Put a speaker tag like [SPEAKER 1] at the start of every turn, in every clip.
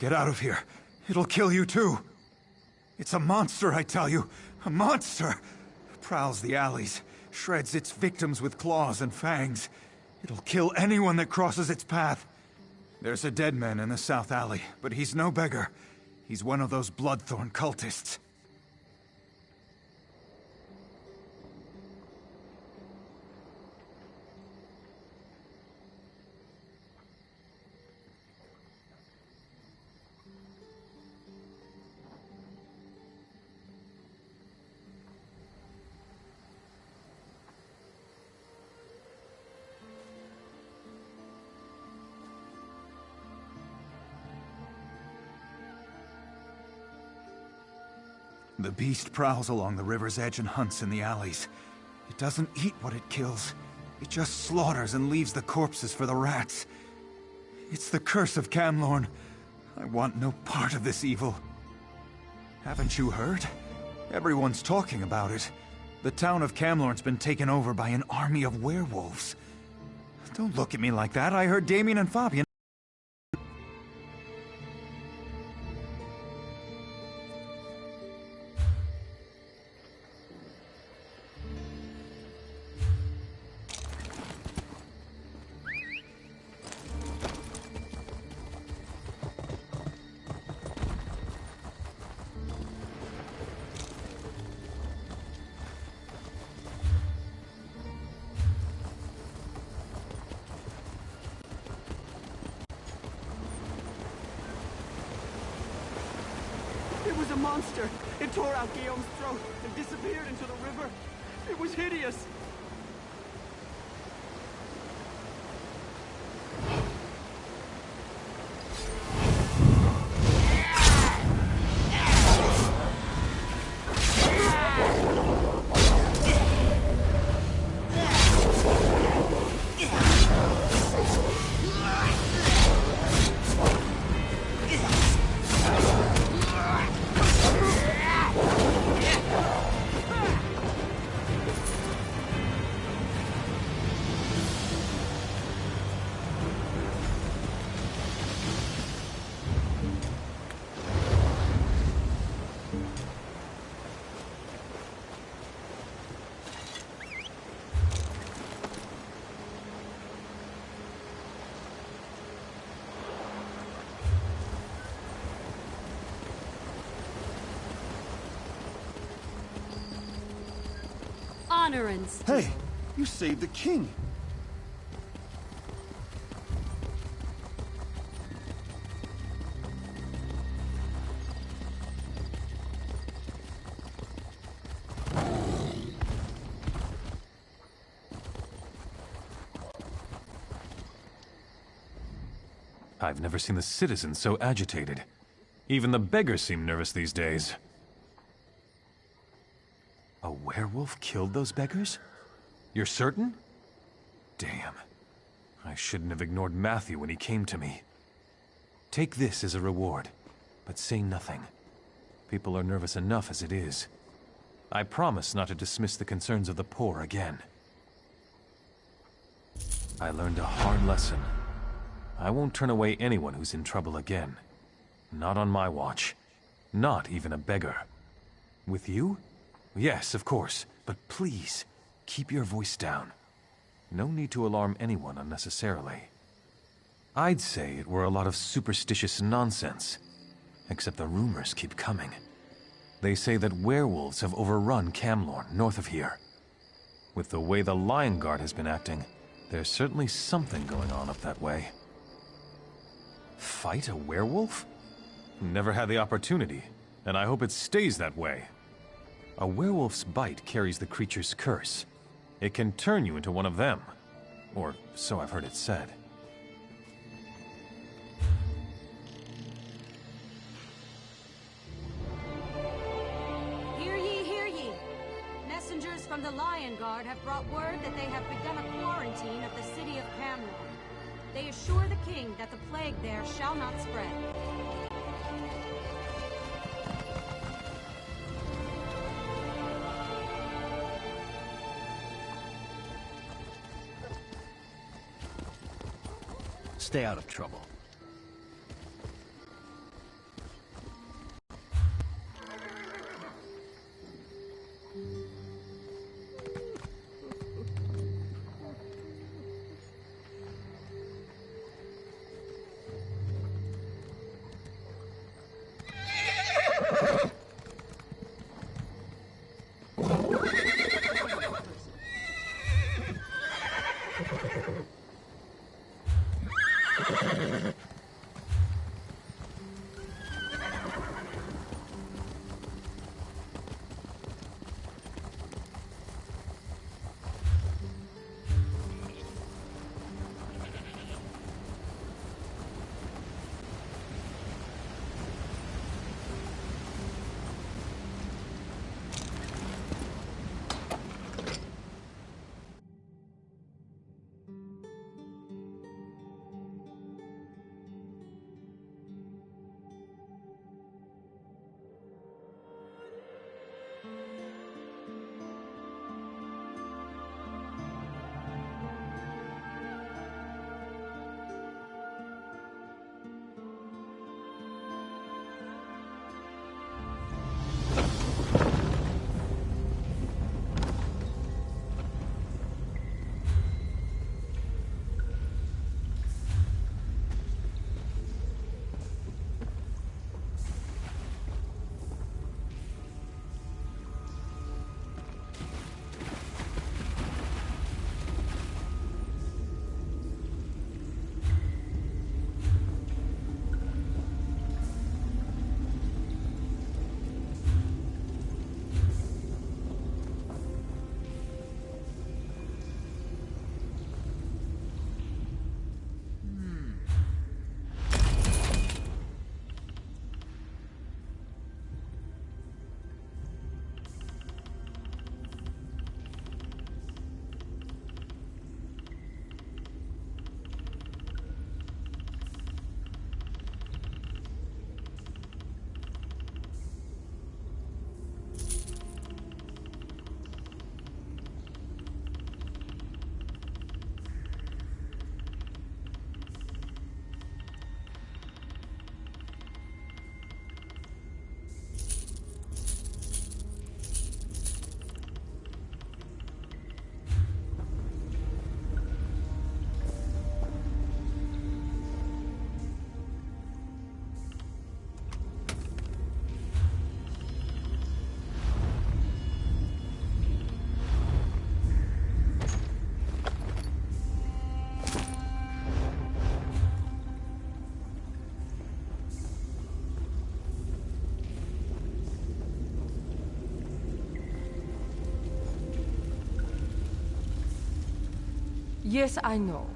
[SPEAKER 1] Get out of here. It'll kill you too. It's a monster, I tell you. A monster! Prowls the alleys, shreds its victims with claws and fangs. It'll kill anyone that crosses its path. There's a dead man in the south alley, but he's no beggar. He's one of those Bloodthorn cultists. The beast prowls along the river's edge and hunts in the alleys. It doesn't eat what it kills. It just slaughters and leaves the corpses for the rats. It's the curse of Camlorn. I want no part of this evil. Haven't you heard? Everyone's talking about it. The town of Camlorn's been taken over by an army of werewolves. Don't look at me like that. I heard Damien and Fabian.
[SPEAKER 2] It was a monster. It tore out Guillaume's throat and disappeared into the river. It was hideous.
[SPEAKER 3] Honor and steel.
[SPEAKER 4] Hey, you saved the king.
[SPEAKER 5] I've never seen the citizens so agitated. Even the beggars seem nervous these days. A werewolf killed those beggars? You're certain? Damn. I shouldn't have ignored Matthew when he came to me. Take this as a reward, but say nothing. People are nervous enough as it is. I promise not to dismiss the concerns of the poor again. I learned a hard lesson. I won't turn away anyone who's in trouble again. Not on my watch. Not even a beggar. With you? Yes, of course, but please, keep your voice down. No need to alarm anyone unnecessarily. I'd say it were a lot of superstitious nonsense, except the rumors keep coming. They say that werewolves have overrun Camlorn, north of here. With the way the Lion Guard has been acting, there's certainly something going on up that way. Fight a werewolf? Never had the opportunity, and I hope it stays that way. A werewolf's bite carries the creature's curse. It can turn you into one of them. Or so I've heard it said.
[SPEAKER 3] Hear ye, hear ye! Messengers from the Lion Guard have brought word that they have begun a quarantine of the city of Camlorn. They assure the king that the plague there shall not spread.
[SPEAKER 6] Stay out of trouble. Yes, I know.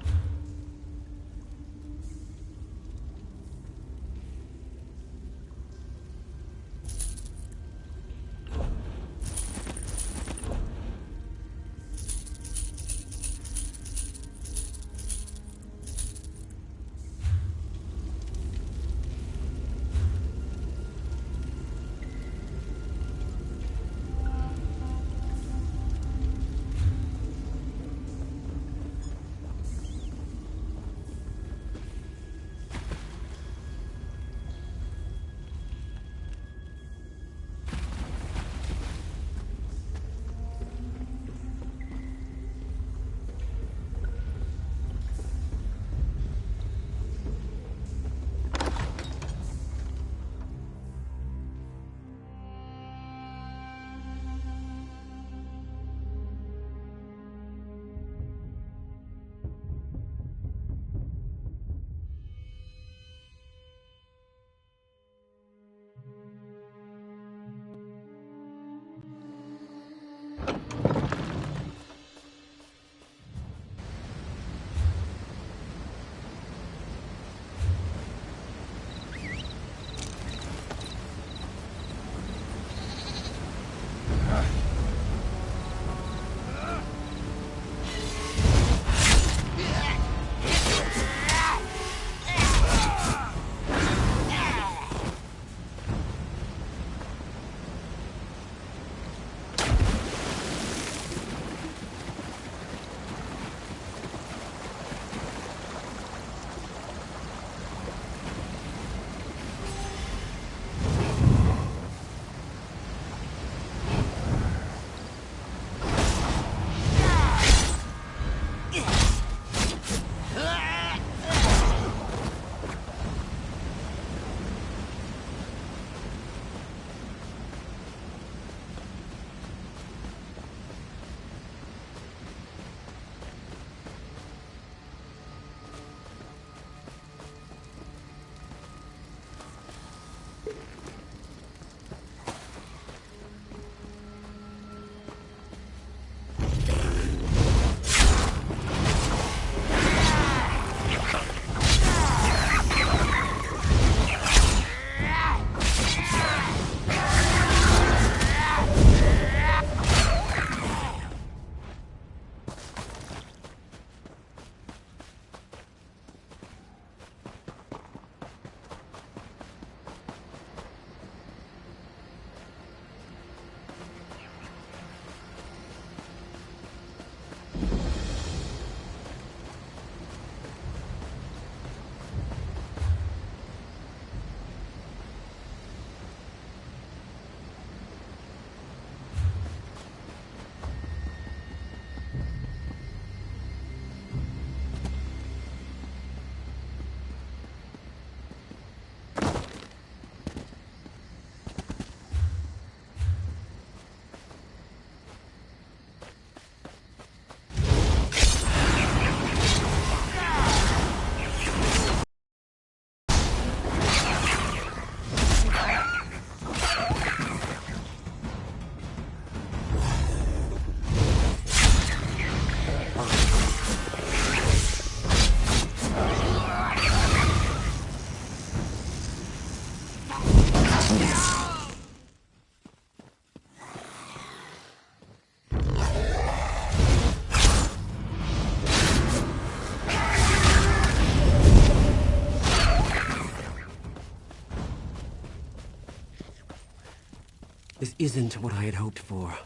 [SPEAKER 7] This isn't what I had hoped for.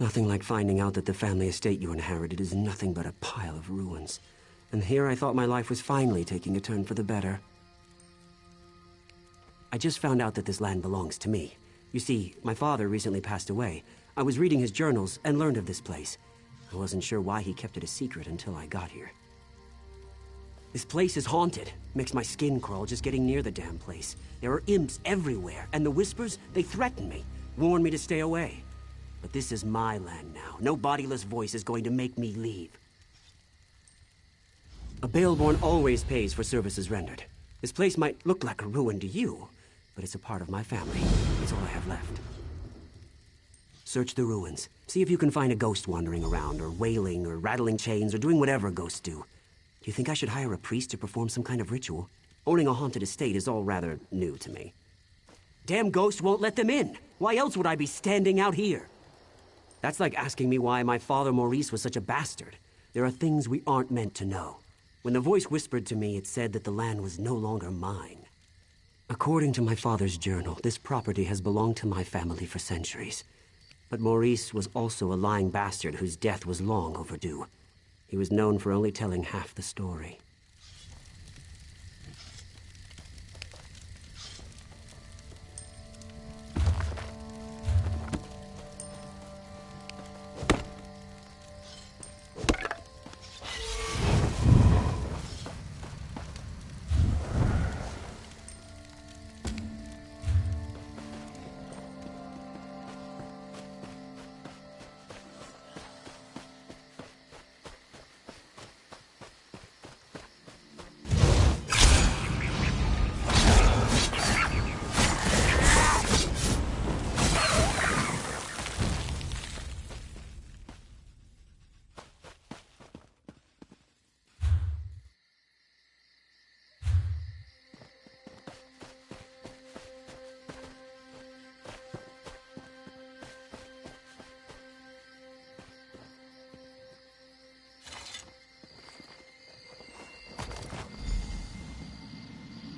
[SPEAKER 7] Nothing like finding out that the family estate you inherited is nothing but a pile of ruins. And here I thought my life was finally taking a turn for the better. I just found out that this land belongs to me. You see, my father recently passed away. I was reading his journals and learned of this place. I wasn't sure why he kept it a secret until I got here. This place is haunted. Makes my skin crawl just getting near the damn place. There are imps everywhere, and the whispers, they threaten me, warn me to stay away. But this is my land now. No bodiless voice is going to make me leave. A Baelborn always pays for services rendered. This place might look like a ruin to you, but it's a part of my family. It's all I have left. Search the ruins. See if you can find a ghost wandering around, or wailing, or rattling chains, or doing whatever ghosts do. Do you think I should hire a priest to perform some kind of ritual? Owning a haunted estate is all rather new to me. Damn ghost won't let them in! Why else would I be standing out here? That's like asking me why my father Maurice was such a bastard. There are things we aren't meant to know. When the voice whispered to me, it said that the land was no longer mine. According to my father's journal, this property has belonged to my family for centuries. But Maurice was also a lying bastard whose death was long overdue. He was known for only telling half the story.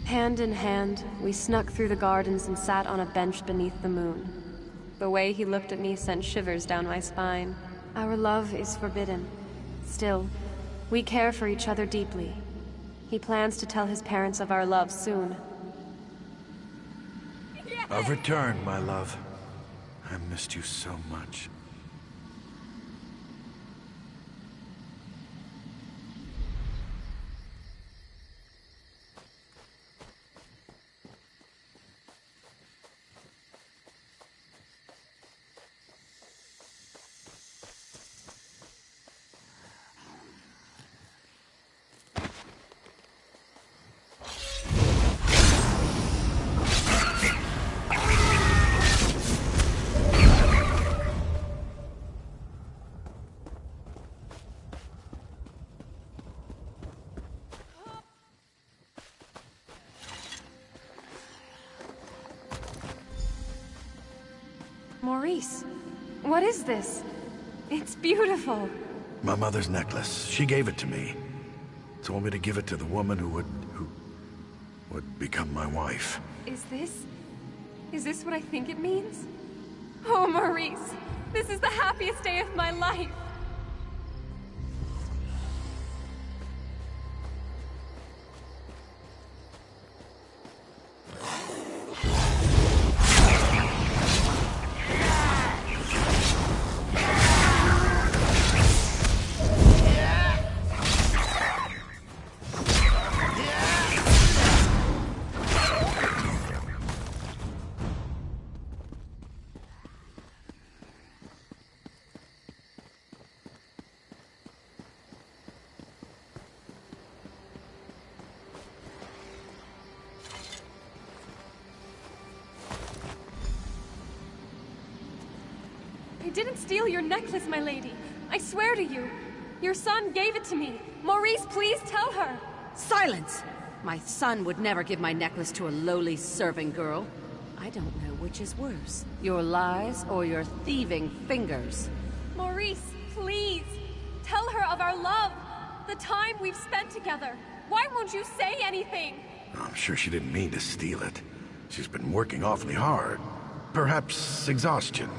[SPEAKER 6] Hand in hand, we snuck through the gardens and sat on a bench beneath the moon. The way he looked at me sent shivers down my spine. Our love is forbidden. Still, we care for each other deeply. He plans to tell his parents of our love soon.
[SPEAKER 4] I've returned, my love. I missed you so much.
[SPEAKER 6] Maurice, what is this? It's beautiful.
[SPEAKER 4] My mother's necklace. She gave it to me. Told me to give it to the woman who would become my wife.
[SPEAKER 6] Is this what I think it means? Oh, Maurice, this is the happiest day of my life. I didn't steal your necklace, my lady. I swear to you. Your son gave it to me. Maurice, please tell her.
[SPEAKER 8] Silence! My son would never give my necklace to a lowly serving girl. I don't know which is worse, your lies or your thieving fingers.
[SPEAKER 6] Maurice, please. Tell her of our love. The time we've spent together. Why won't you say anything?
[SPEAKER 4] I'm sure she didn't mean to steal it. She's been working awfully hard. Perhaps exhaustion.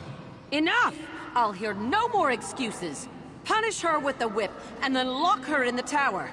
[SPEAKER 8] Enough! I'll hear no more excuses. Punish her with the whip, and then lock her in the tower.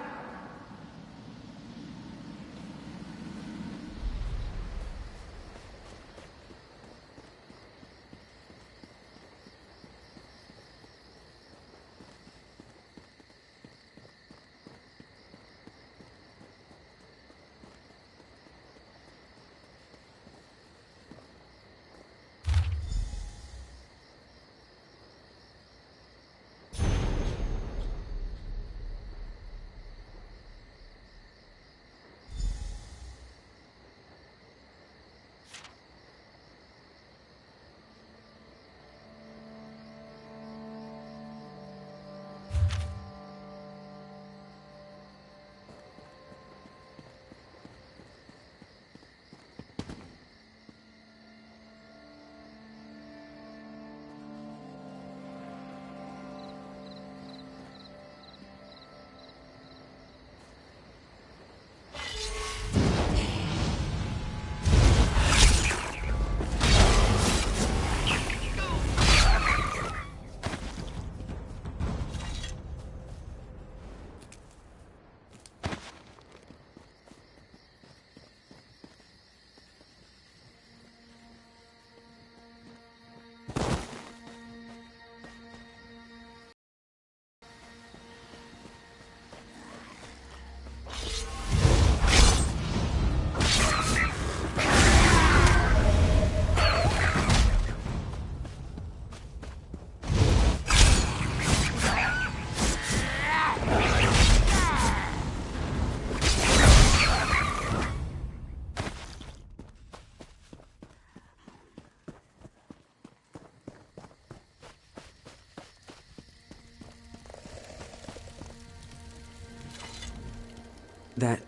[SPEAKER 7] That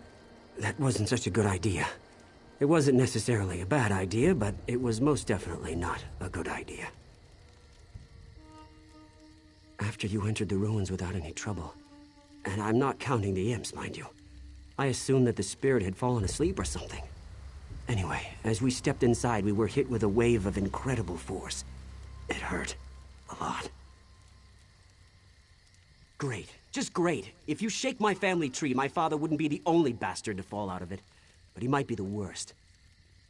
[SPEAKER 7] wasn't such a good idea. It wasn't necessarily a bad idea, but it was most definitely not a good idea. After you entered the ruins without any trouble, and I'm not counting the imps, mind you, I assumed that the spirit had fallen asleep or something. Anyway, as we stepped inside, we were hit with a wave of incredible force. It hurt. A lot. Great. Just great. If you shake my family tree, my father wouldn't be the only bastard to fall out of it. But he might be the worst.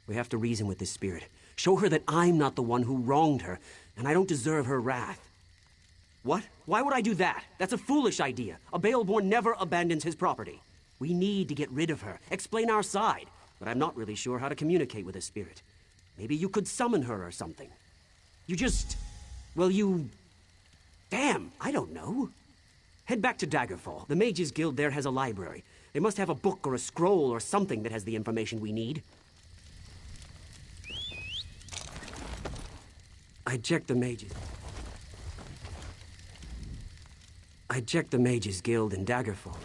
[SPEAKER 7] We have to reason with this spirit. Show her that I'm not the one who wronged her, and I don't deserve her wrath. What? Why would I do that? That's a foolish idea. A Baelborn never abandons his property. We need to get rid of her, explain our side. But I'm not really sure how to communicate with a spirit. Maybe you could summon her or something. Damn, I don't know. Head back to Daggerfall. The Mages Guild there has a library. They must have a book or a scroll or something that has the information we need. I checked the Mages Guild in Daggerfall.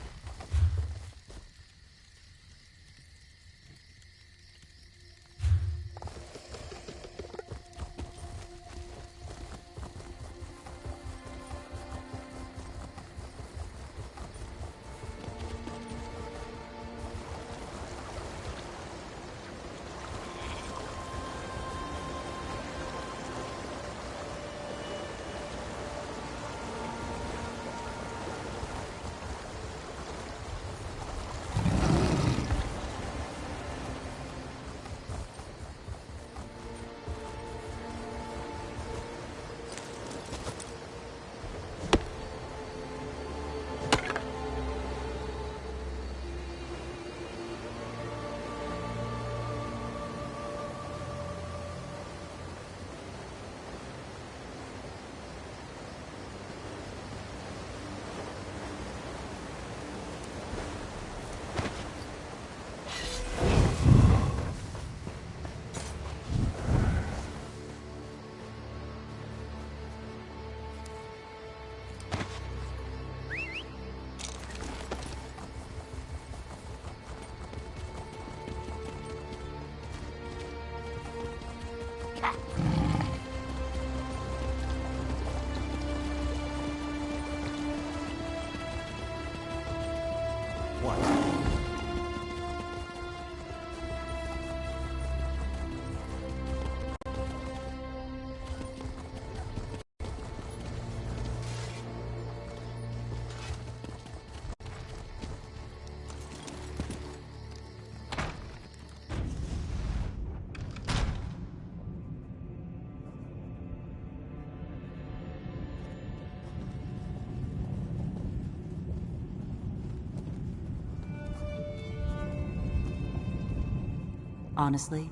[SPEAKER 9] Honestly,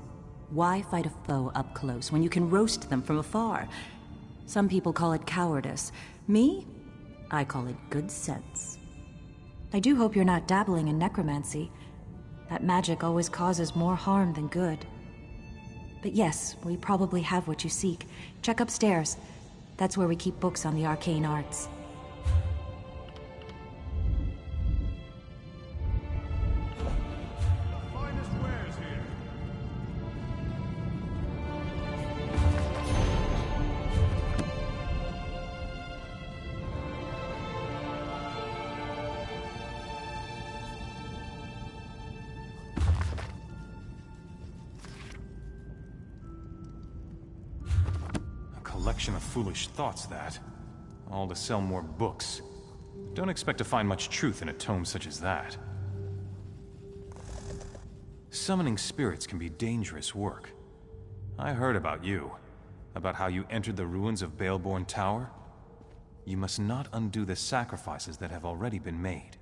[SPEAKER 9] why fight a foe up close when you can roast them from afar? Some people call it cowardice. Me? I call it good sense. I do hope you're not dabbling in necromancy. That magic always causes more harm than good. But yes, we probably have what you seek. Check upstairs. That's where we keep books on the arcane arts.
[SPEAKER 5] Collection of foolish thoughts, that. All to sell more books. Don't expect to find much truth in a tome such as that. Summoning spirits can be dangerous work. I heard about you. About how you entered the ruins of Baelborn Tower. You must not undo the sacrifices that have already been made.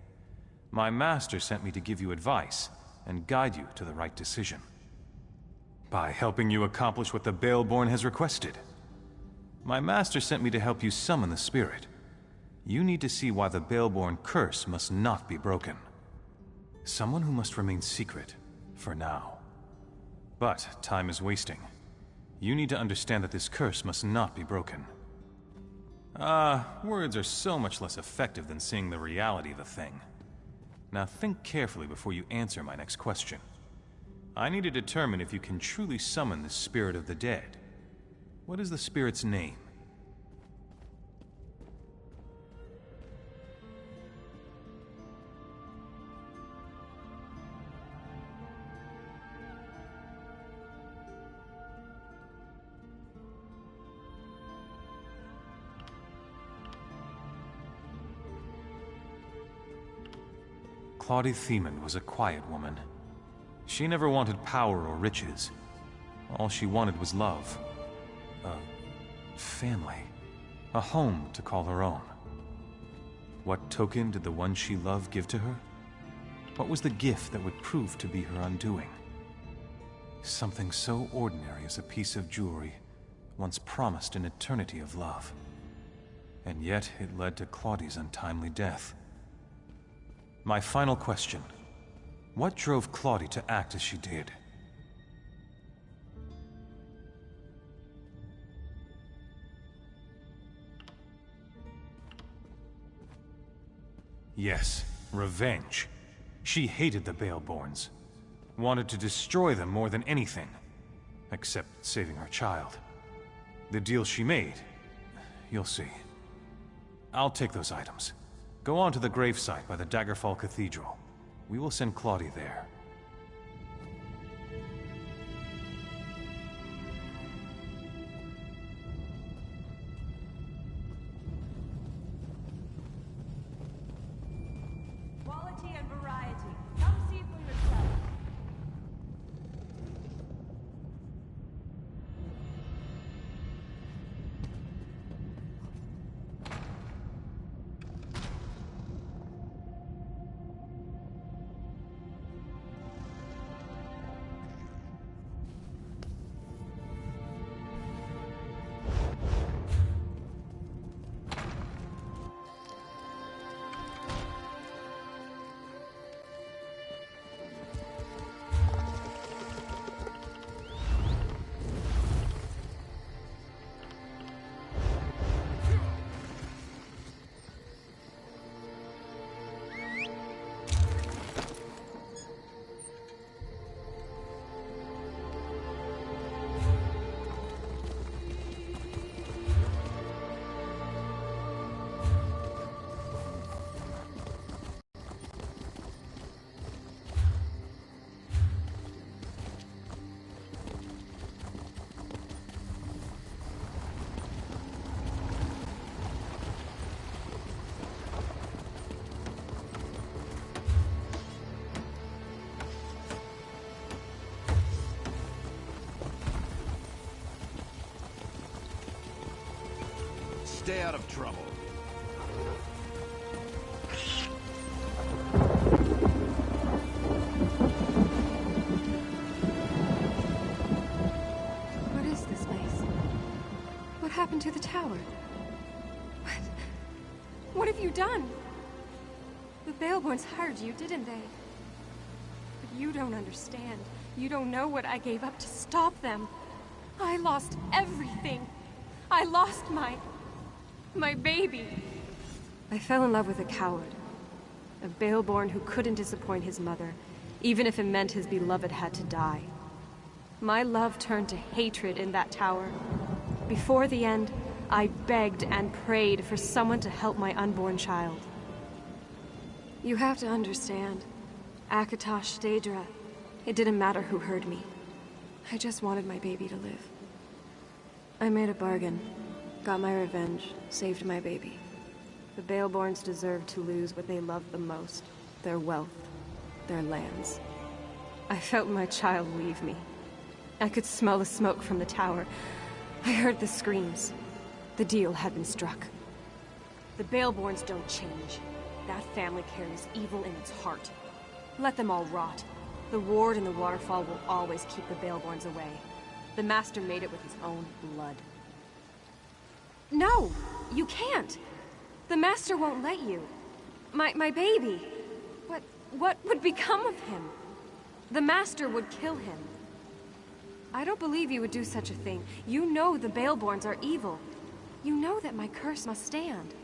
[SPEAKER 5] My master sent me to give you advice and guide you to the right decision. By helping you accomplish what the Baelborn has requested. My master sent me to help you summon the spirit. You need to see why the Baelborn curse must not be broken. Someone who must remain secret, for now. But time is wasting. You need to understand that this curse must not be broken. Words are so much less effective than seeing the reality of the thing. Now think carefully before you answer my next question. I need to determine if you can truly summon the spirit of the dead. What is the spirit's name? Claudie Thiemann was a quiet woman. She never wanted power or riches. All she wanted was love. A family. A home to call her own. What token did the one she loved give to her? What was the gift that would prove to be her undoing? Something so ordinary as a piece of jewelry, once promised an eternity of love. And yet it led to Claudie's untimely death. My final question. What drove Claudie to act as she did? Yes, revenge. She hated the Baleborns. Wanted to destroy them more than anything. Except saving her child. The deal she made, you'll see. I'll take those items. Go on to the gravesite by the Daggerfall Cathedral. We will send Claudie there.
[SPEAKER 10] Quality and variety. Come see for yourself.
[SPEAKER 11] Stay out of trouble.
[SPEAKER 6] What is this place? What happened to the tower? What have you done? The Baleborns hired you, didn't they? But you don't understand. You don't know what I gave up to stop them. I lost everything. I lost my baby. I fell in love with a coward. A Baleborn who couldn't disappoint his mother, even if it meant his beloved had to die. My love turned to hatred in that tower. Before the end, I begged and prayed for someone to help my unborn child. You have to understand. Akatosh, Daedra, it didn't matter who heard me. I just wanted my baby to live. I made a bargain. Got my revenge, saved my baby. The Baleborns deserved to lose what they loved the most. Their wealth, their lands. I felt my child leave me. I could smell the smoke from the tower. I heard the screams. The deal had been struck. The Baleborns don't change. That family carries evil in its heart. Let them all rot. The ward and the waterfall will always keep the Baleborns away. The Master made it with his own blood. No! You can't! The Master won't let you. My baby! What would become of him? The Master would kill him. I don't believe you would do such a thing. You know the Baleborns are evil. You know that my curse must stand.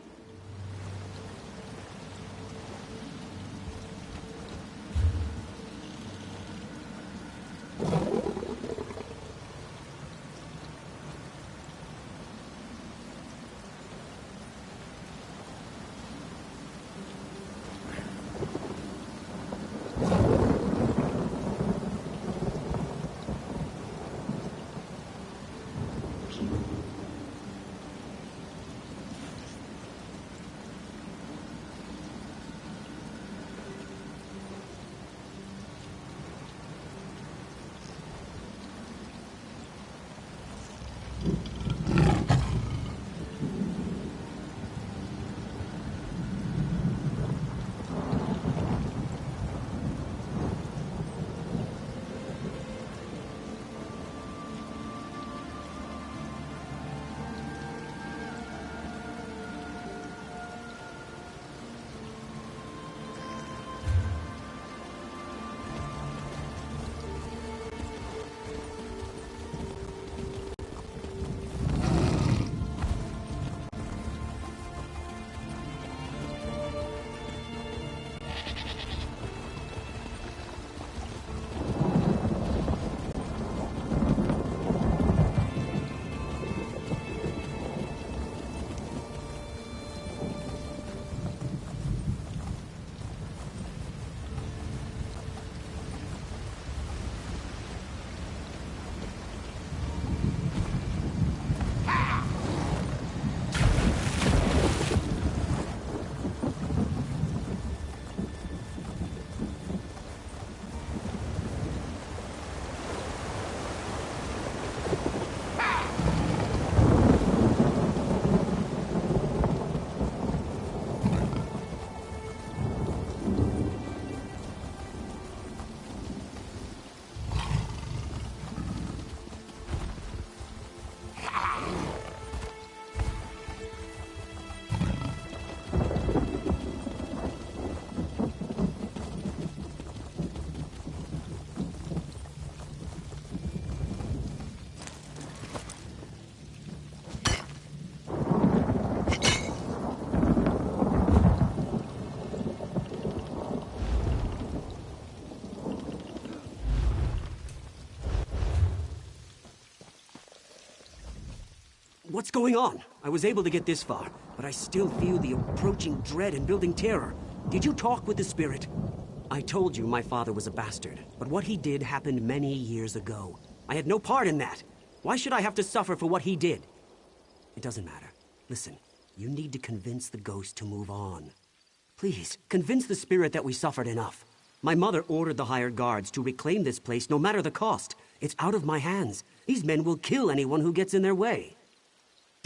[SPEAKER 7] What's going on? I was able to get this far, but I still feel the approaching dread and building terror. Did you talk with the spirit? I told you my father was a bastard, but what he did happened many years ago. I had no part in that. Why should I have to suffer for what he did? It doesn't matter. Listen, you need to convince the ghost to move on. Please, convince the spirit that we suffered enough. My mother ordered the hired guards to reclaim this place no matter the cost. It's out of my hands. These men will kill anyone who gets in their way.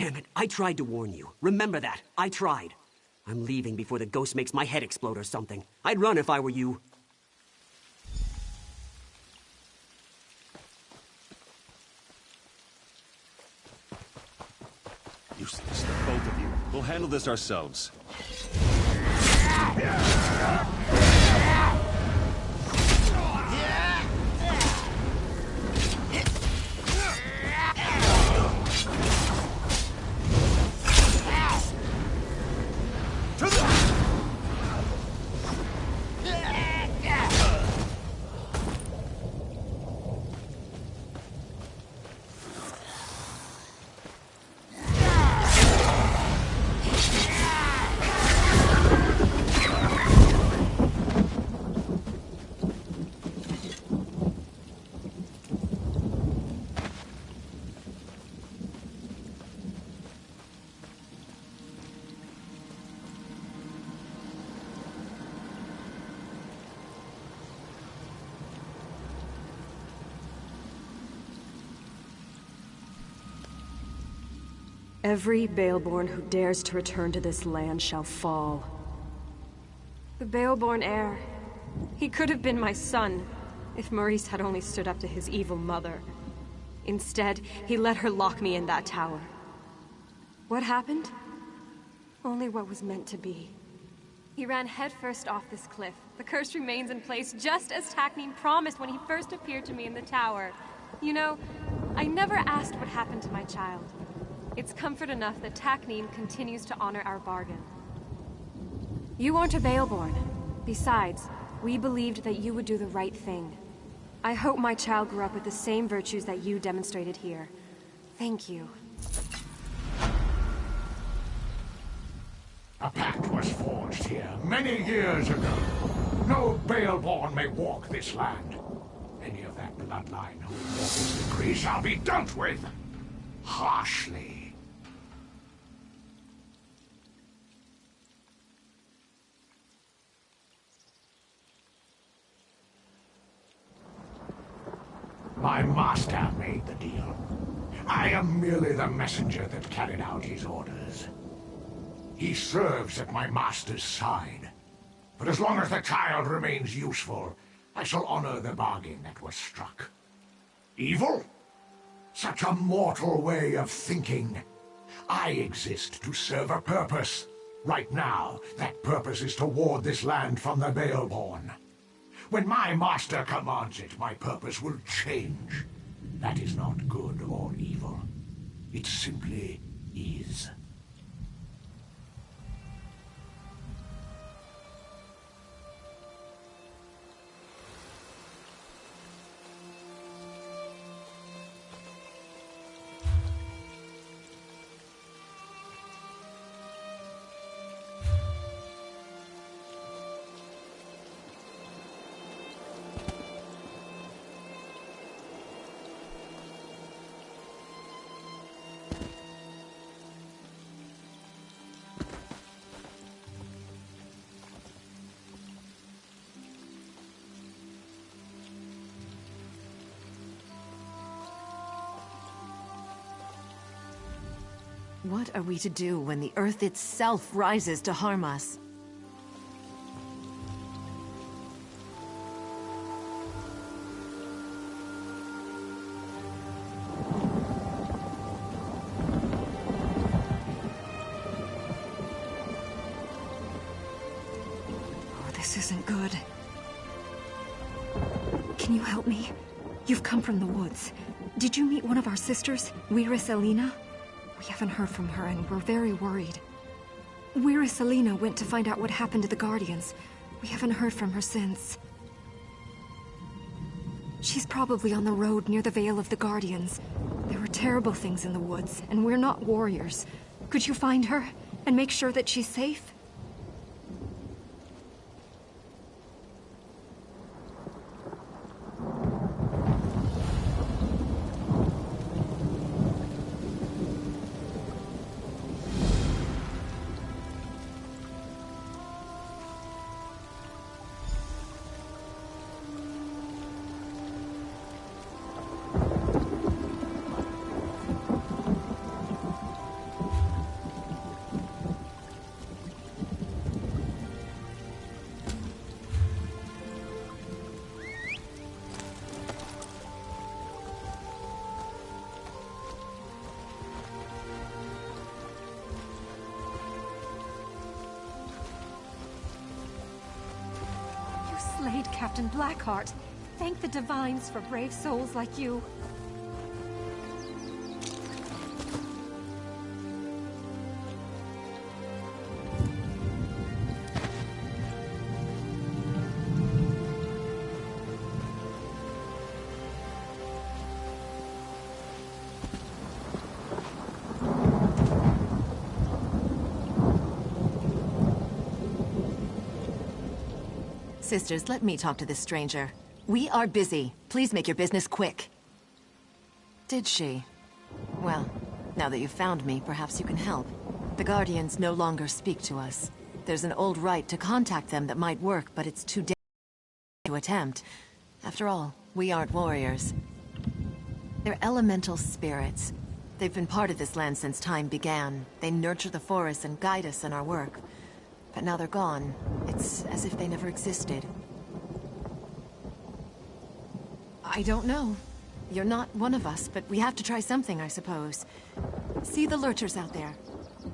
[SPEAKER 7] Damn it, I tried to warn you. Remember that. I tried. I'm leaving before the ghost makes my head explode or something. I'd run if I were you.
[SPEAKER 11] Useless, the both of you. We'll handle this ourselves.
[SPEAKER 6] Every Baleborn who dares to return to this land shall fall. The Baleborn heir. He could have been my son, if Maurice had only stood up to his evil mother. Instead, he let her lock me in that tower. What happened? Only what was meant to be. He ran headfirst off this cliff. The curse remains in place, just as Takneen promised when he first appeared to me in the tower. You know, I never asked what happened to my child. It's comfort enough that Takneen continues to honor our bargain. You aren't a Baleborn. Besides, we believed that you would do the right thing. I hope my child grew up with the same virtues that you demonstrated here. Thank you.
[SPEAKER 12] A pact was forged here many years ago. No Baleborn may walk this land. Any of that bloodline who broke this decree shall be dealt with harshly. My master made the deal. I am merely the messenger that carried out his orders. He serves at my master's side. But as long as the child remains useful, I shall honor the bargain that was struck. Evil? Such a mortal way of thinking. I exist to serve a purpose. Right now, that purpose is to ward this land from the Veilborn. When my master commands it, my purpose will change. That is not good or evil. It simply is.
[SPEAKER 8] What are we to do when the Earth itself rises to harm us?
[SPEAKER 13] Oh, this isn't good. Can you help me? You've come from the woods. Did you meet one of our sisters, Elena? We haven't heard from her, and we're very worried. Elena went to find out what happened to the Guardians. We haven't heard from her since. She's probably on the road near the Veil of the Guardians. There were terrible things in the woods, and we're not warriors. Could you find her, and make sure that she's safe? Slayed Captain Blackheart. Thank the Divines for brave souls like you.
[SPEAKER 8] Sisters, let me talk to this stranger. We are busy. Please make your business quick. Did she? Well, now that you've found me, perhaps you can help. The Guardians no longer speak to us. There's an old rite to contact them that might work, but it's too dangerous to attempt. After all, we aren't warriors. They're elemental spirits. They've been part of this land since time began. They nurture the forests and guide us in our work. But now they're gone. It's as if they never existed. I don't know. You're not one of us, but we have to try something, I suppose. See the lurchers out there?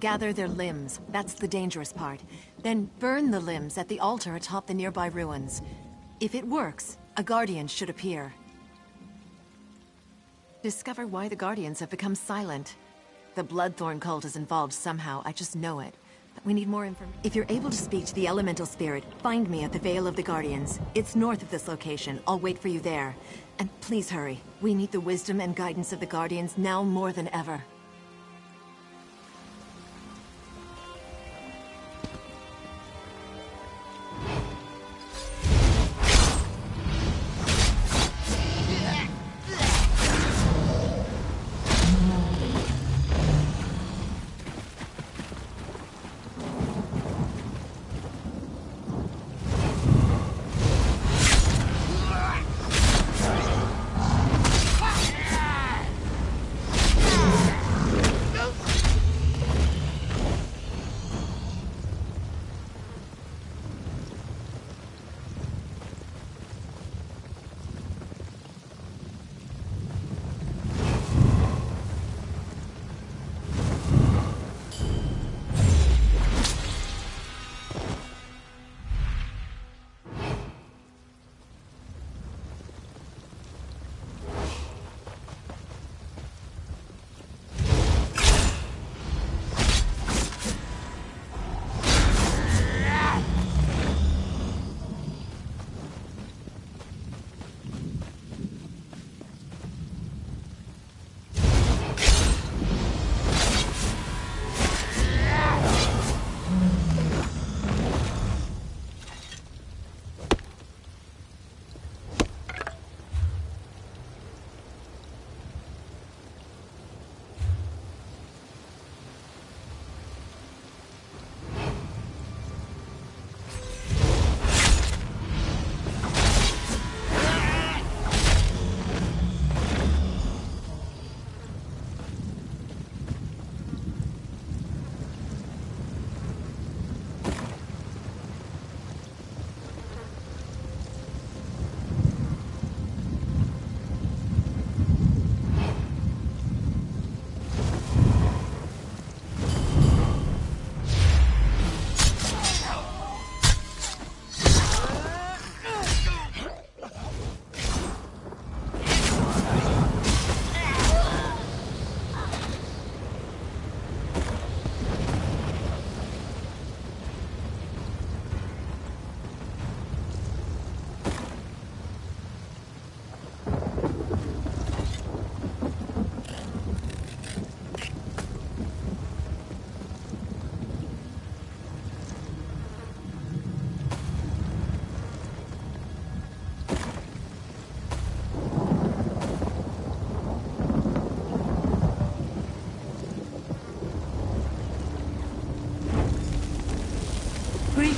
[SPEAKER 8] Gather their limbs. That's the dangerous part. Then burn the limbs at the altar atop the nearby ruins. If it works, a Guardian should appear. Discover why the Guardians have become silent. The Bloodthorn cult is involved somehow, I just know it. But we need more information. If you're able to speak to the elemental spirit, find me at the Veil of the Guardians. It's north of this location. I'll wait for you there. And please hurry. We need the wisdom and guidance of the Guardians now more than ever.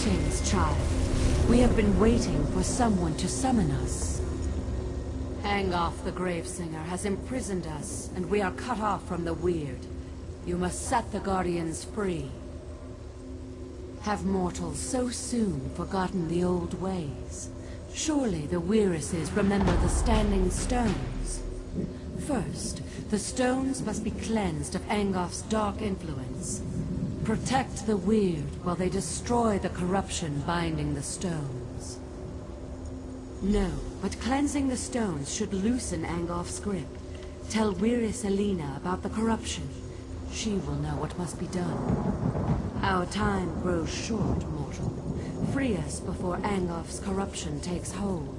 [SPEAKER 14] Greetings, child. We have been waiting for someone to summon us. Angoff the Gravesinger has imprisoned us, and we are cut off from the Weird. You must set the Guardians free. Have mortals so soon forgotten the old ways? Surely the Weirises remember the Standing Stones. First, the stones must be cleansed of Angoff's dark influence. Protect the Weird while they destroy the corruption binding the stones. No, but cleansing the stones should loosen Angoff's grip. Tell Weiris Elena about the corruption. She will know what must be done. Our time grows short, mortal. Free us before Angoff's corruption takes hold.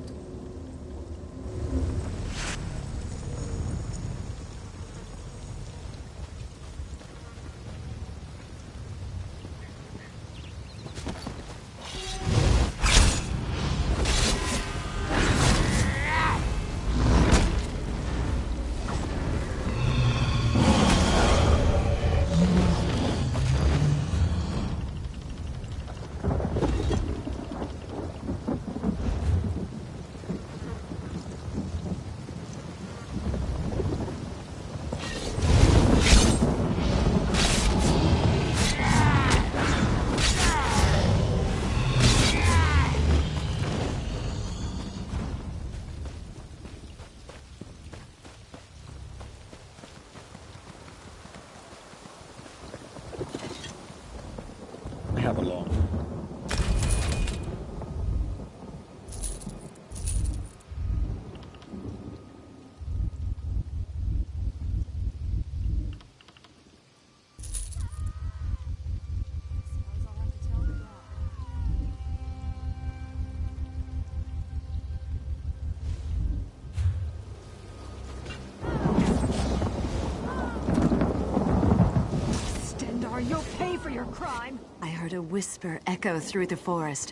[SPEAKER 13] You'll pay for your crime!
[SPEAKER 8] I heard a whisper echo through the forest.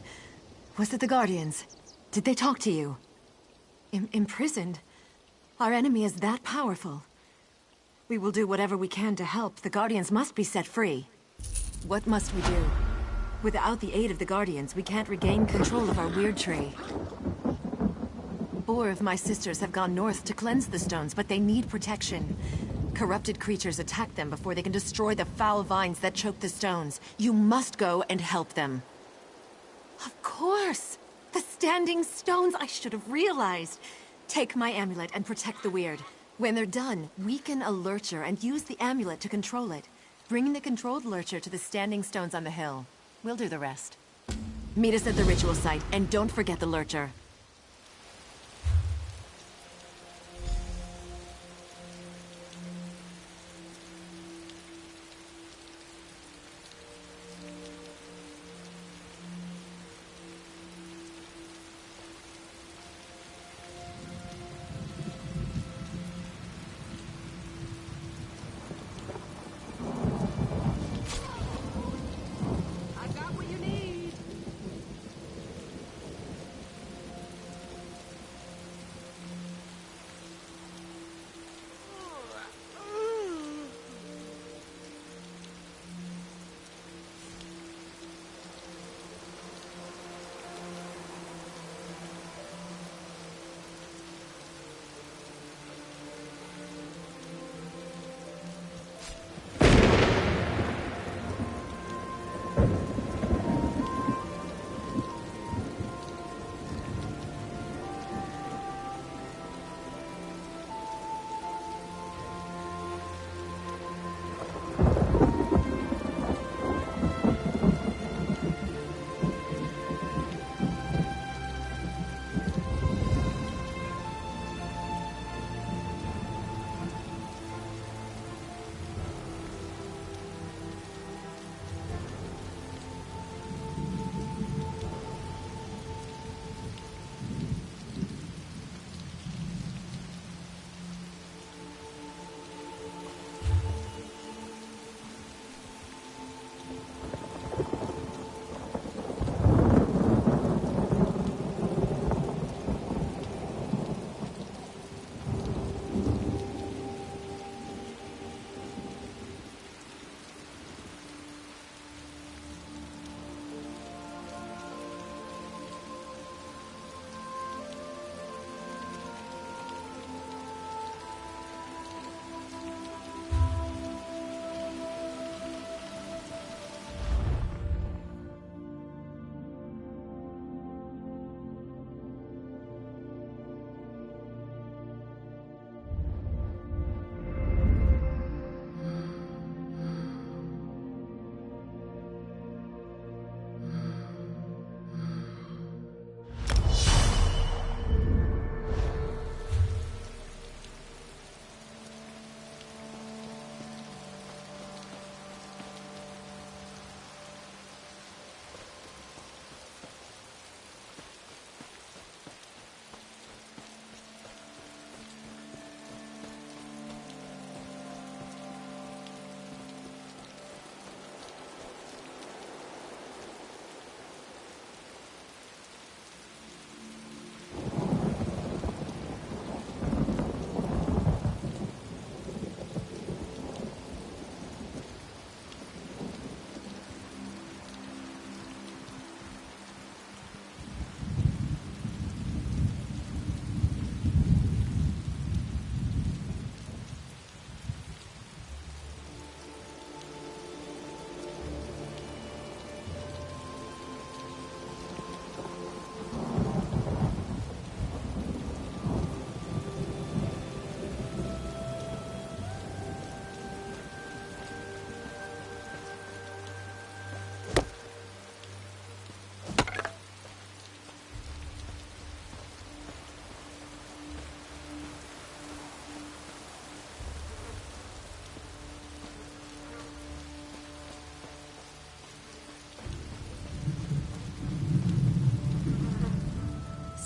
[SPEAKER 8] Was it the Guardians? Did they talk to you? Imprisoned? Our enemy is that powerful. We will do whatever we can to help. The Guardians must be set free. What must we do? Without the aid of the Guardians, we can't regain control of our weird tree. 4 of my sisters have gone north to cleanse the stones, but they need protection. Corrupted creatures attack them before they can destroy the foul vines that choke the stones. You must go and help them. Of course! The Standing Stones! I should have realized! Take my amulet and protect the Weird. When they're done, weaken a lurcher and use the amulet to control it. Bring the controlled lurcher to the Standing Stones on the hill. We'll do the rest. Meet us at the ritual site, and don't forget the lurcher.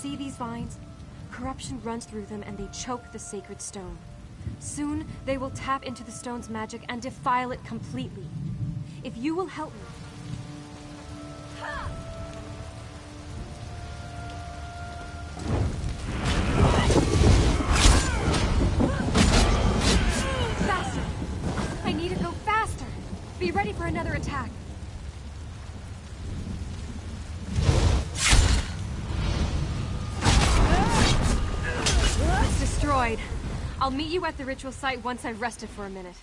[SPEAKER 6] See these vines? Corruption runs through them and they choke the sacred stone. Soon, they will tap into the stone's magic and defile it completely. If you will help me... Faster! I need to go faster! Be ready for another attack. It's destroyed. I'll meet you at the ritual site once I've rested for a minute.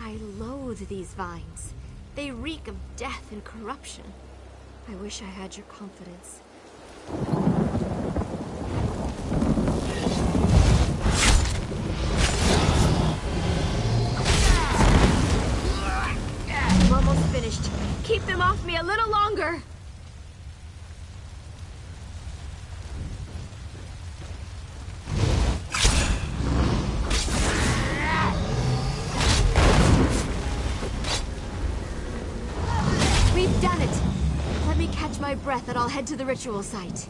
[SPEAKER 13] I loathe these vines. They reek of death and corruption. I wish I had your confidence. I'm almost finished. Keep them off me a little longer! Done it! Let me catch my breath and I'll head to the ritual site.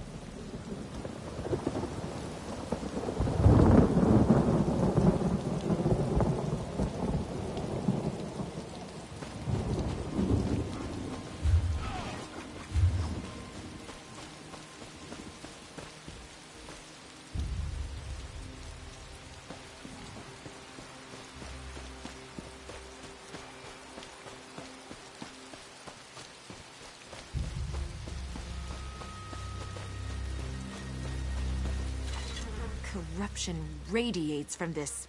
[SPEAKER 8] Corruption radiates from this...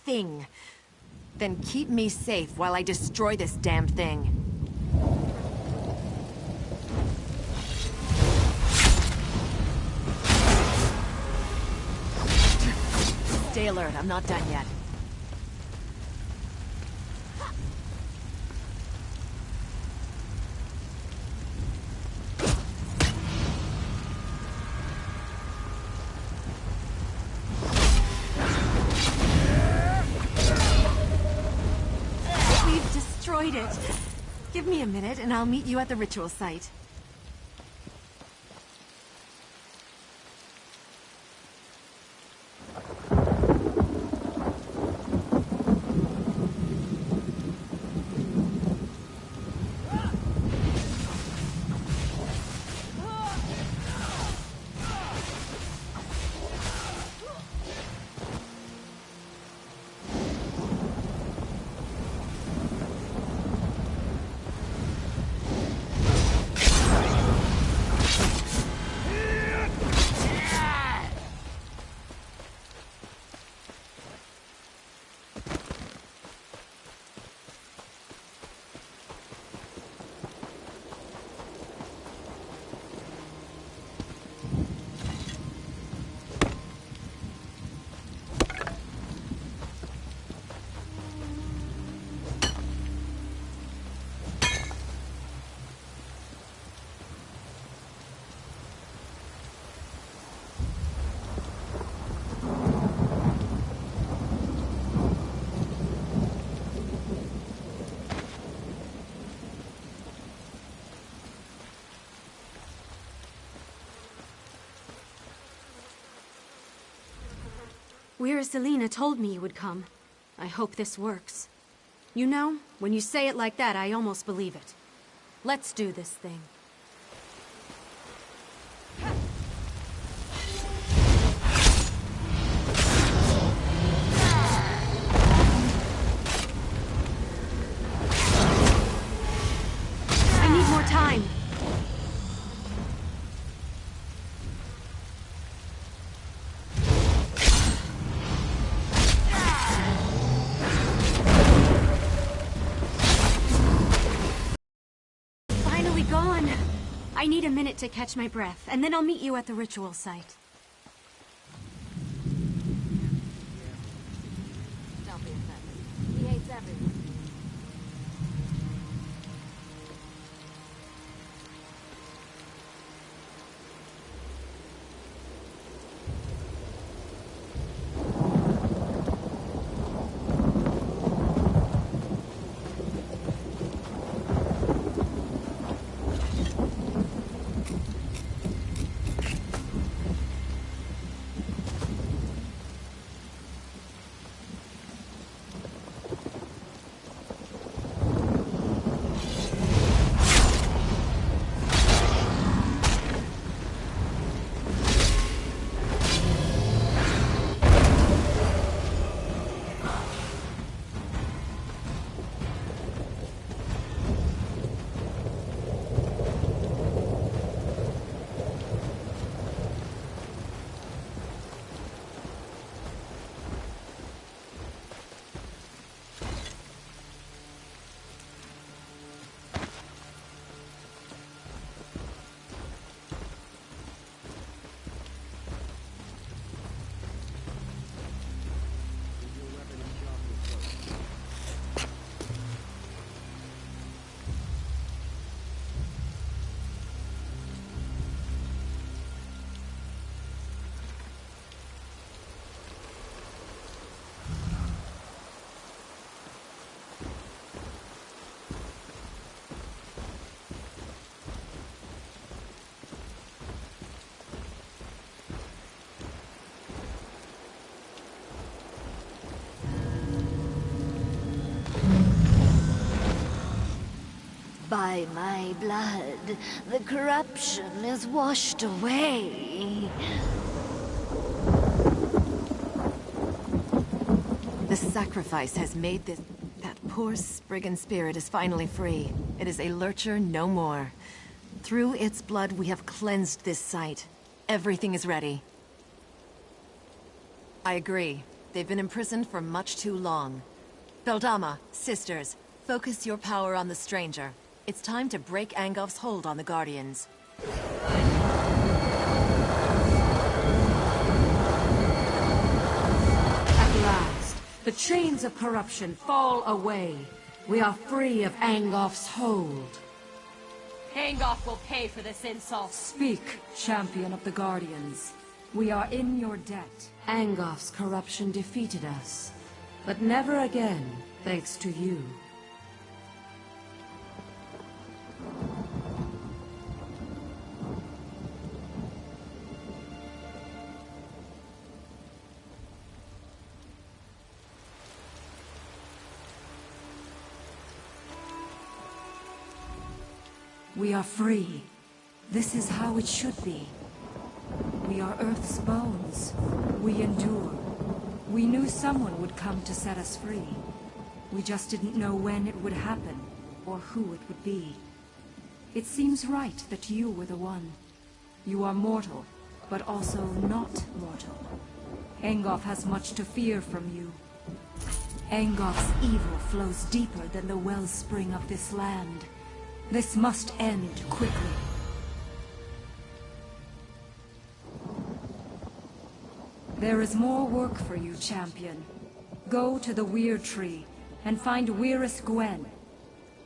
[SPEAKER 8] thing. Then keep me safe while I destroy this damn thing. Stay alert, I'm not done yet. It. Give me a minute and I'll meet you at the ritual site.
[SPEAKER 3] Selena told me you would come. I hope this works. You know, when you say it like that, I almost believe it. Let's do this thing. I need more time. Gone. I need a minute to catch my breath, and then I'll meet you at the ritual site.
[SPEAKER 8] Don't be offended. He hates everyone.
[SPEAKER 15] By my blood, the corruption is washed away.
[SPEAKER 8] The sacrifice has made this... That poor Spriggan spirit is finally free. It is a lurcher no more. Through its blood, we have cleansed this site. Everything is ready. I agree. They've been imprisoned for much too long. Beldama, sisters, focus your power on the stranger. It's time to break Angof's hold on the Guardians.
[SPEAKER 14] At last, the chains of corruption fall away. We are free of Angof's hold.
[SPEAKER 10] Angof will pay for this insult.
[SPEAKER 14] Speak, champion of the Guardians. We are in your debt. Angof's corruption defeated us, but never again, thanks to you. We are free. This is how it should be. We are Earth's bones. We endure. We knew someone would come to set us free. We just didn't know when it would happen, or who it would be. It seems right that you were the one. You are mortal, but also not mortal. Angof has much to fear from you. Angof's evil flows deeper than the wellspring of this land. This must end quickly. There is more work for you, champion. Go to the Weird Tree and find Weiris Gwen.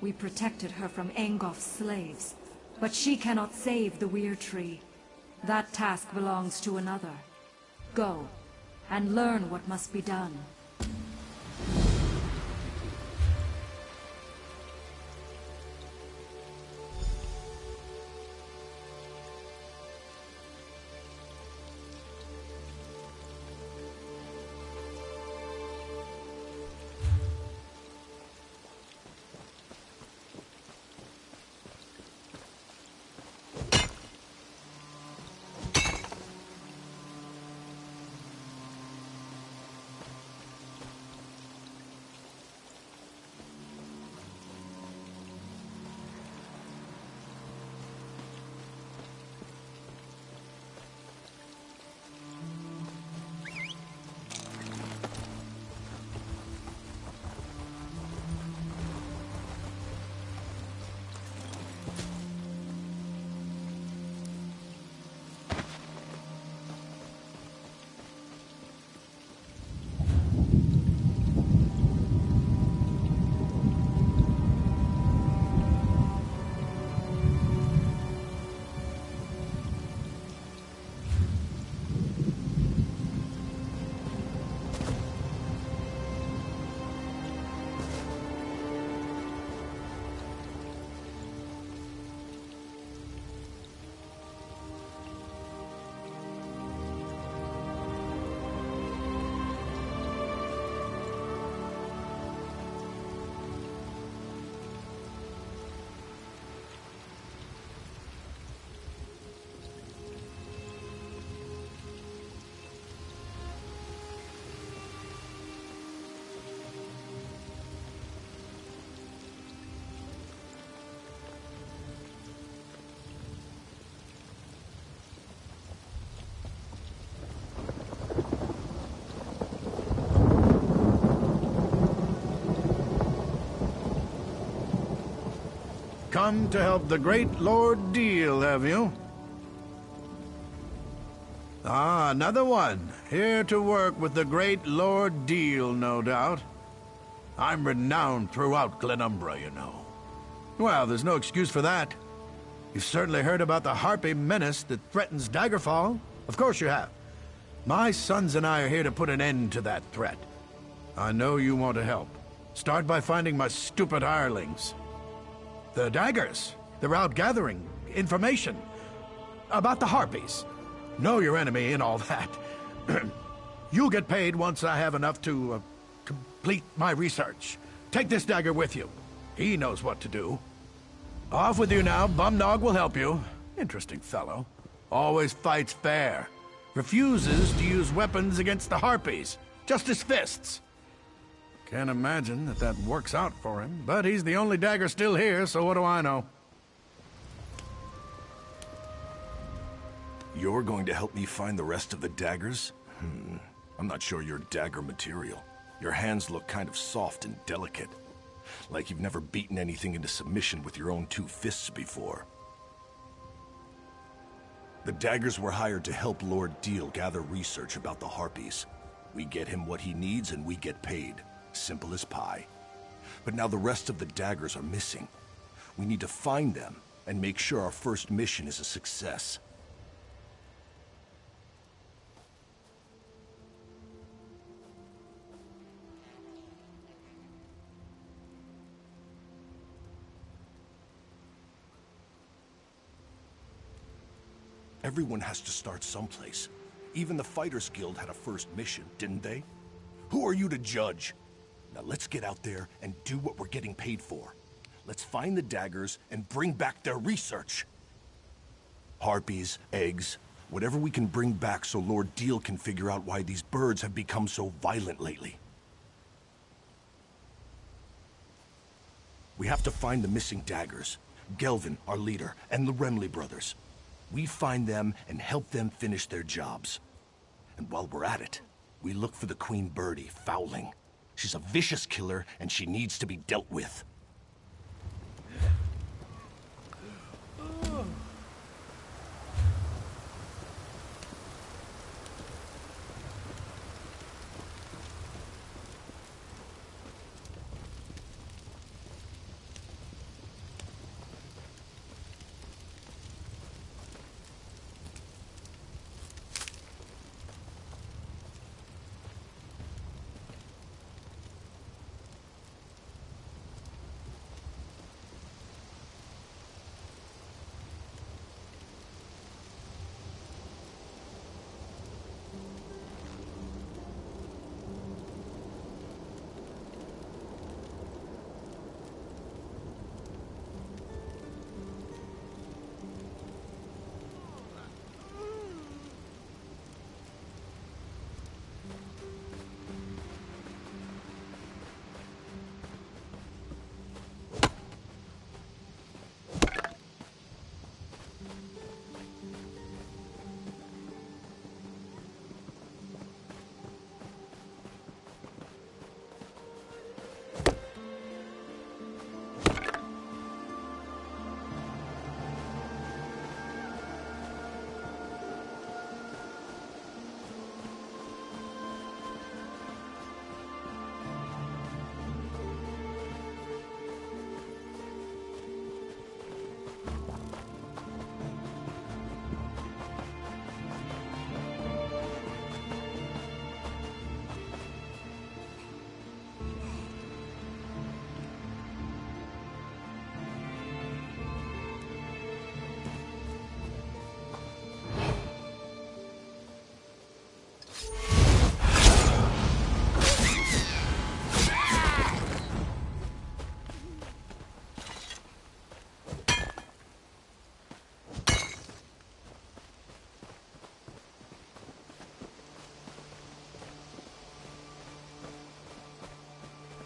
[SPEAKER 14] We protected her from Angof's slaves, but she cannot save the Weird Tree. That task belongs to another. Go, and learn what must be done.
[SPEAKER 4] come to help the great Lord Deal, have you? Ah, another one. Here to work with the great Lord Deal, no doubt. I'm renowned throughout Glenumbra, you know. Well, there's no excuse for that. You've certainly heard about the Harpy menace that threatens Daggerfall. Of course you have. My sons and I are here to put an end to that threat. I know you want to help. Start by finding my stupid hirelings. The daggers. They're out gathering information about the Harpies. Know your enemy and all that. You'll get paid once I have enough to complete my research. Take this dagger with you. He knows what to do. Off with you now. Bumdog will help you. Interesting fellow. Always fights fair. Refuses to use weapons against the Harpies. Just his fists. Can't imagine that works out for him, but he's the only dagger still here, so what do I know? You're going to help me find the rest of the daggers? I'm not sure you're dagger material. Your hands look kind of soft and delicate. Like you've never beaten anything into submission with your own two fists before. The daggers were hired to help Lord Deal gather research about the Harpies. We get him what he needs and we get paid. Simple as pie. But now the rest of the daggers are missing. We need to find them and make sure our first mission is a success. Everyone has to start someplace. Even the Fighters Guild had a first mission, didn't they? Who are you to judge? Now let's get out there and do what we're getting paid for. Let's find the daggers and bring back their research. Harpies, eggs, whatever we can bring back so Lord Deal can figure out why these birds have become so violent lately. We have to find the missing daggers. Gelvin, our leader, and the Remley brothers. We find them and help them finish their jobs. And while we're at it, we look for the Queen Birdie, Fowling. She's a vicious killer, and she needs to be dealt with.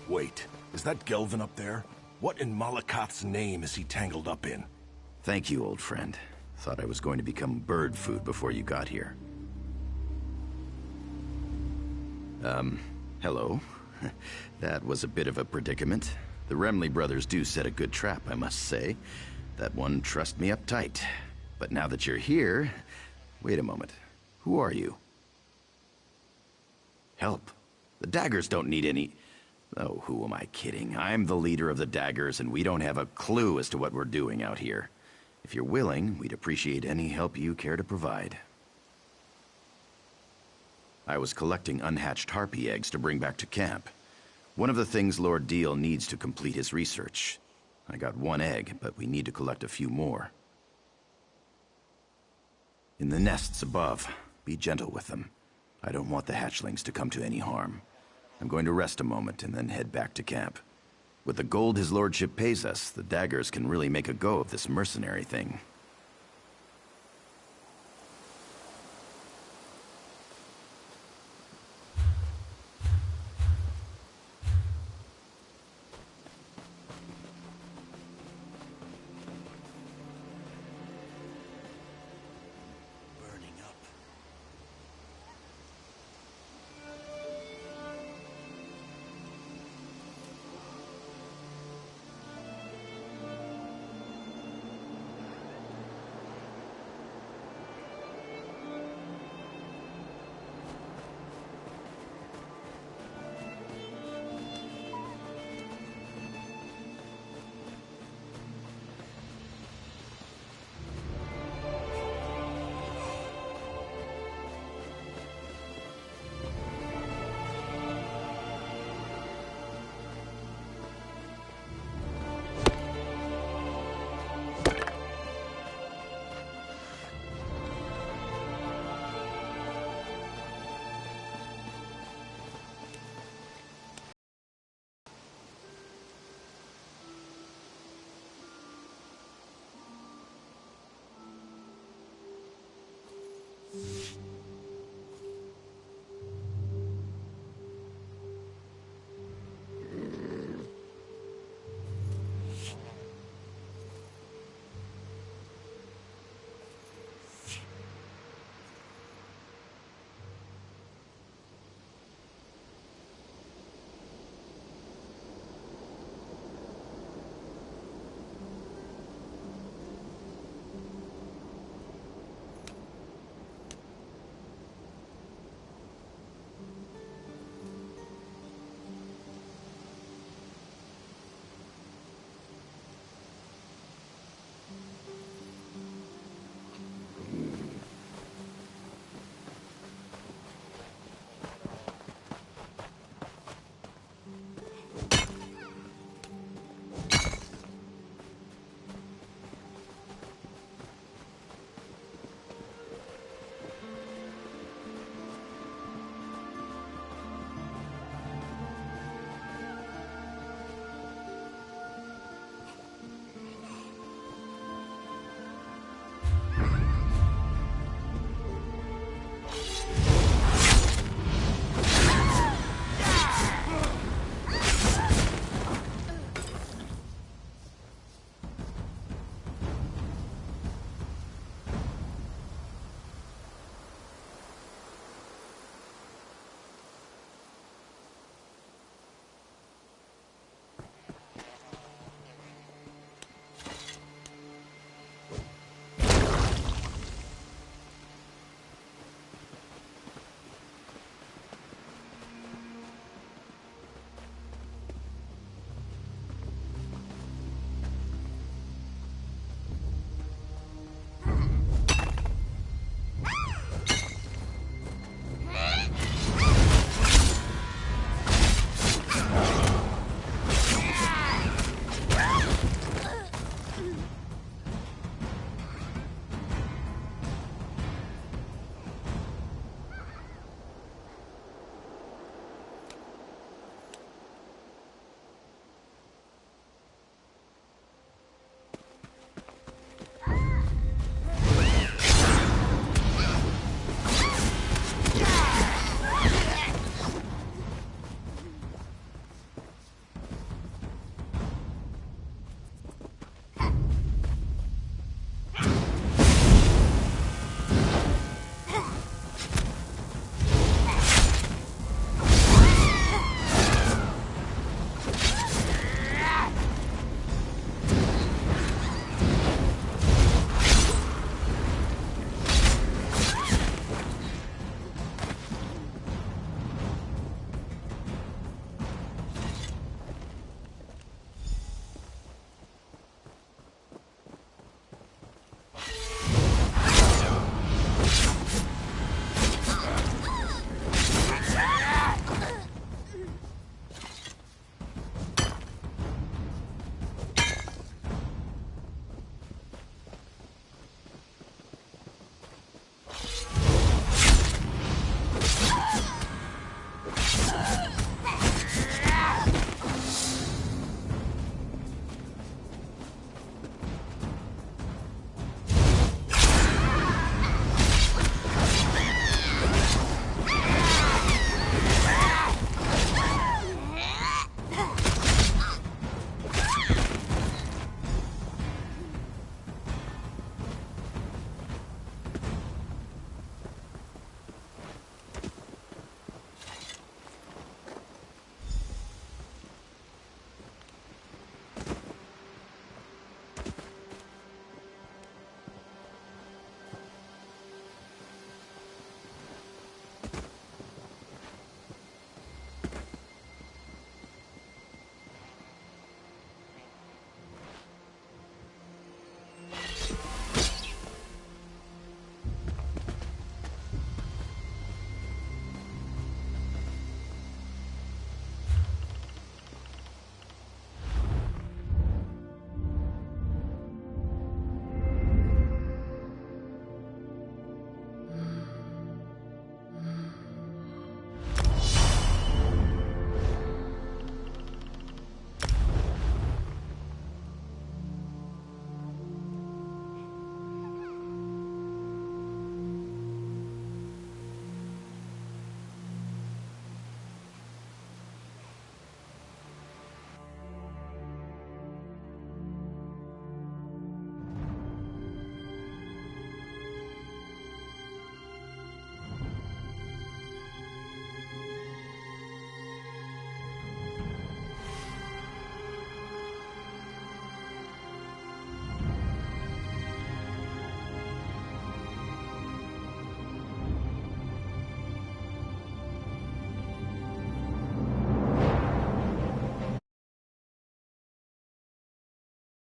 [SPEAKER 4] Wait, is that Gelvin up there? What in Malakoth's name is he tangled up in?
[SPEAKER 16] Thank you, old friend. Thought I was going to become bird food before you got here. Hello. That was a bit of a predicament. The Remley brothers do set a good trap, I must say. That one trussed me up tight. But now that you're here... Wait a moment. Who are you? Help. The Daggers don't need any... Oh, who am I kidding? I'm the leader of the Daggers, and we don't have a clue as to what we're doing out here. If you're willing, we'd appreciate any help you care to provide. I was collecting unhatched harpy eggs to bring back to camp. One of the things Lord Deal needs to complete his research. I got one egg, but we need to collect a few more. In the nests above, be gentle with them. I don't want the hatchlings to come to any harm. I'm going to rest a moment and then head back to camp. With the gold his lordship pays us, the Daggers can really make a go of this mercenary thing.